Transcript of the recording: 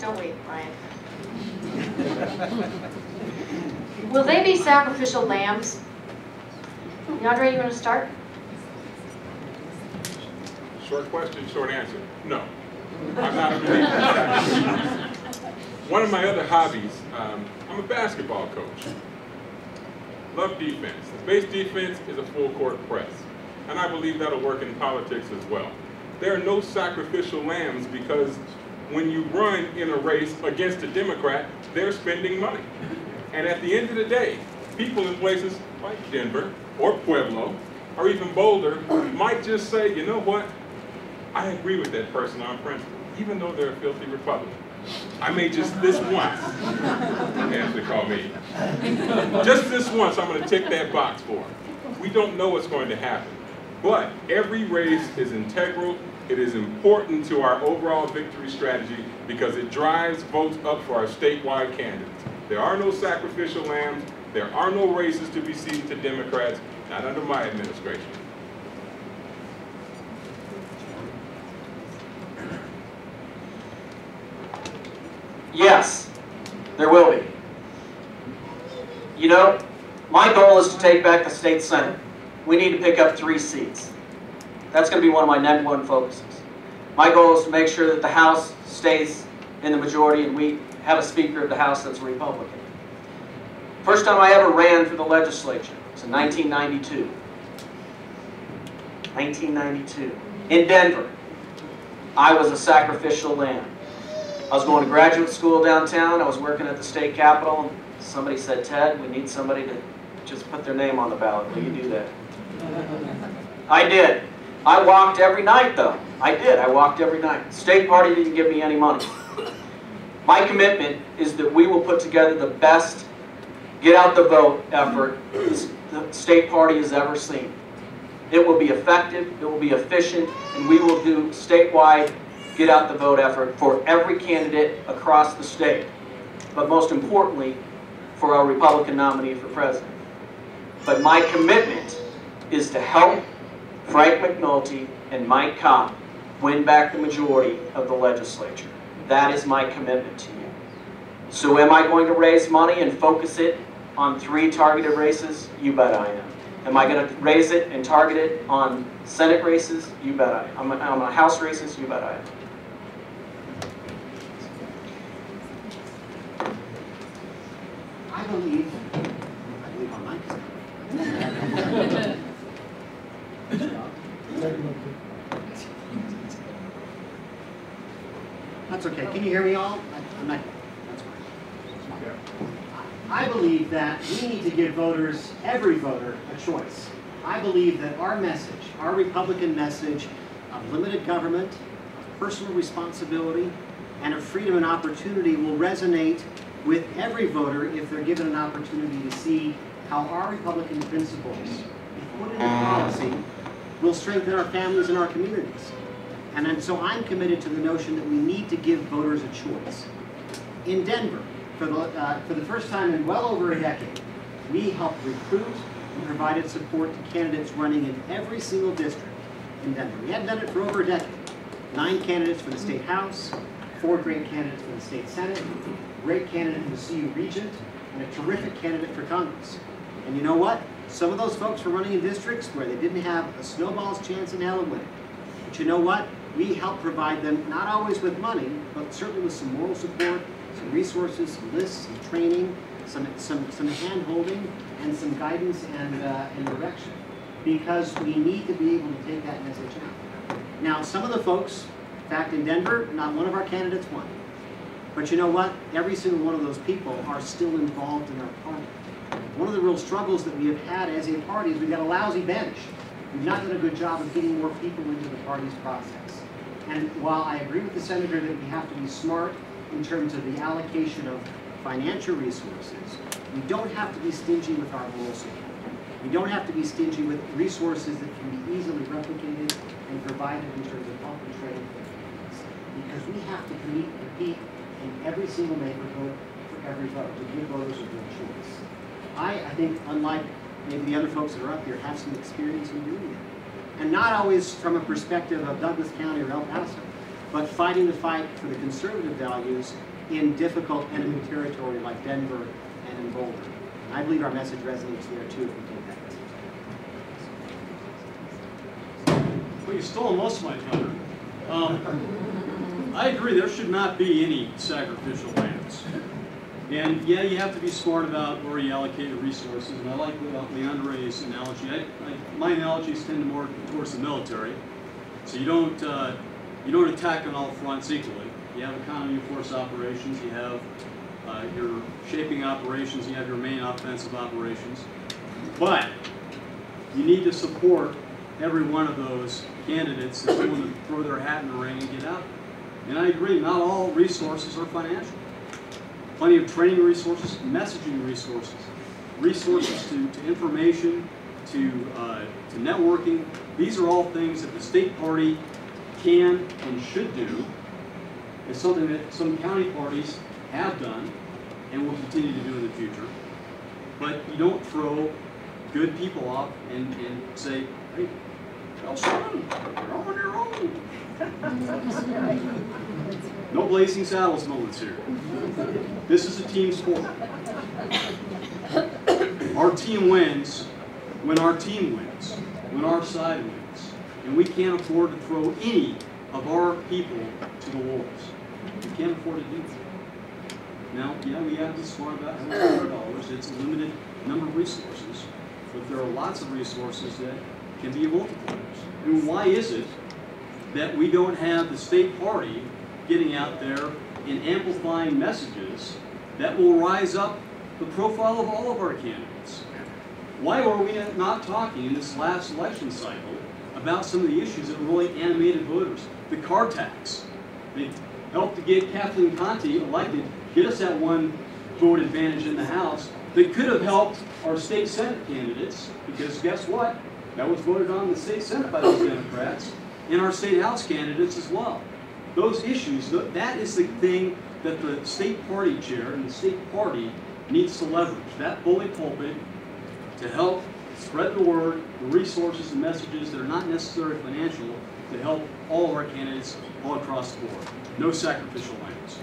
Don't wait, Ryan. Will they be sacrificial lambs? Leondray, you want to start? Short question, short answer. No. I'm not a believer in sacrifice. One of my other hobbies, I'm a basketball coach. Love defense. The base defense is a full court press. And I believe that'll work in politics as well. There are no sacrificial lambs because when you run in a race against a Democrat, they're spending money. And at the end of the day, people in places like Denver or Pueblo or even Boulder might just say, you know what? I agree with that person on principle, even though they're a filthy Republican. I may just this once, Ashley called me, just this once I'm going to tick that box for them. We don't know what's going to happen. But every race is integral. It is important to our overall victory strategy because it drives votes up for our statewide candidates. There are no sacrificial lambs. There are no races to be ceded to Democrats, not under my administration. Yes, there will be. You know, my goal is to take back the state Senate. We need to pick up 3 seats. That's going to be one of my number 1 focuses. My goal is to make sure that the House stays in the majority and we have a Speaker of the House that's a Republican. First time I ever ran for the legislature was in 1992. 1992. In Denver. I was a sacrificial lamb. I was going to graduate school downtown. I was working at the state capitol. Somebody said, Ted, we need somebody to just put their name on the ballot. Will you do that? I did. I walked every night, though. I did. I walked every night. The state party didn't give me any money. My commitment is that we will put together the best get out the vote effort the state party has ever seen. It will be effective, it will be efficient, and we will do statewide get out the vote effort for every candidate across the state. But most importantly, for our Republican nominee for president. But my commitment is to help Frank McNulty and Mike Kopp win back the majority of the legislature. That is my commitment to you. So am I going to raise money and focus it on 3 targeted races? You bet I am. Am I going to raise it and target it on Senate races? You bet I am. On House races? You bet I am. I believe on my That's okay. Can you hear me all? I'm not. That's fine. I believe that we need to give voters, every voter, a choice. I believe that our message, our Republican message of limited government, of personal responsibility, and of freedom and opportunity will resonate with every voter if they're given an opportunity to see how our Republican principles, if put into policy, will strengthen our families and our communities. And so I'm committed to the notion that we need to give voters a choice. In Denver, for the first time in well over a decade, we helped recruit and provided support to candidates running in every single district in Denver. We hadn't done it for over a decade. 9 candidates for the state house, 4 great candidates for the state senate, great candidate for the CU Regent, and a terrific candidate for Congress. And you know what? Some of those folks were running in districts where they didn't have a snowball's chance in hell of winning. But you know what? We help provide them, not always with money, but certainly with some moral support, some resources, some lists, some training, some hand-holding, and some guidance and direction. Because we need to be able to take that message out. Now, some of the folks, in fact, in Denver, not one of our candidates won. But you know what? Every single one of those people are still involved in our party. One of the real struggles that we have had as a party is we've got a lousy bench. We've not done a good job of getting more people into the party's process. And while I agree with the senator that we have to be smart in terms of the allocation of financial resources, we don't have to be stingy with our moral support. We don't have to be stingy with resources that can be easily replicated and provided in terms of help and training for candidates. Because we have to compete in every single neighborhood for every vote, to give voters a real choice. I think, unlike maybe the other folks that are up here, have some experience in doing that. And not always from a perspective of Douglas County or El Paso, but fighting the fight for the conservative values in difficult enemy territory like Denver and in Boulder. And I believe our message resonates there too if we take that message. Well, you stole most of my thunder. I agree, there should not be any sacrificial lambs. And yeah, you have to be smart about where you allocate your resources. And I like Leondray's analogy. My analogies tend more towards the military. So you don't attack on all fronts equally. You have economy of force operations. You have your shaping operations. You have your main offensive operations. But you need to support every one of those candidates that's willing to throw their hat in the ring and get out there. And I agree, not all resources are financial. Plenty of training resources, messaging resources, resources to information, to networking. These are all things that the state party can and should do. It's something that some county parties have done and will continue to do in the future. But you don't throw good people off and say, hey, Gholston, you're on your own. No blazing saddles moments here. This is a team sport. Our team wins when our team wins, when our side wins. And we can't afford to throw any of our people to the wolves. We can't afford to do that. Now, yeah, we have to be smart about how we spend our dollars. It's a limited number of resources, but there are lots of resources that can be multipliers. And why is it that we don't have the state party getting out there and amplifying messages that will rise up the profile of all of our candidates? Why were we not talking in this last election cycle about some of the issues that really animated voters? The car tax. They helped to get Kathleen Conte elected, get us that one vote advantage in the House that could have helped our state Senate candidates, because guess what? That was voted on in the state Senate by those Democrats, and our state House candidates as well. Those issues, that is the thing that the state party chair and the state party needs to leverage, that bully pulpit, to help spread the word, the resources and messages that are not necessarily financial to help all of our candidates all across the board. No sacrificial lambs.